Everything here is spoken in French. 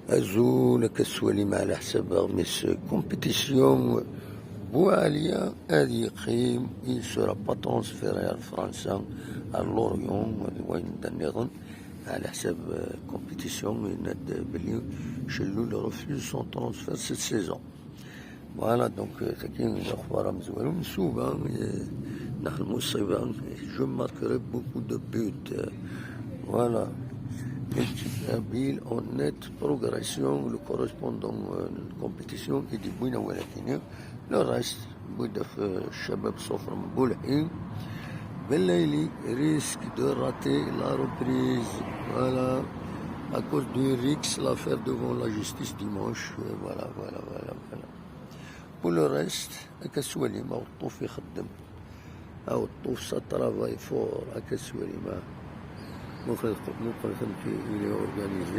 أزول كسوليما على حساب مس كومبيتيسيون بواليا هذه يقيم il sera pas transféré à فرنسا à لوريون وين نظن على حساب كومبيتيسيون يناد بلي شلو لو ريفيوز سون ترانسفير سيت سيزون. فوالا دونك تاكين الاخبار مزوالو منسوبه نحن مصيبه جو ماركري بوكو دو بوت. فوالا Bill en nette progression, le correspondant de compétition qui dit Bouina Walakinia. Le reste, Boudaf Shabab Sofram Boulhin, Belaili risque de rater la reprise. Voilà, à cause du Rix, l'affaire devant la justice dimanche. Voilà. Pour le reste, Akaswalima, Autof Khaddam, Autof ça travaille fort, Akaswalima. مخرج il est organisé.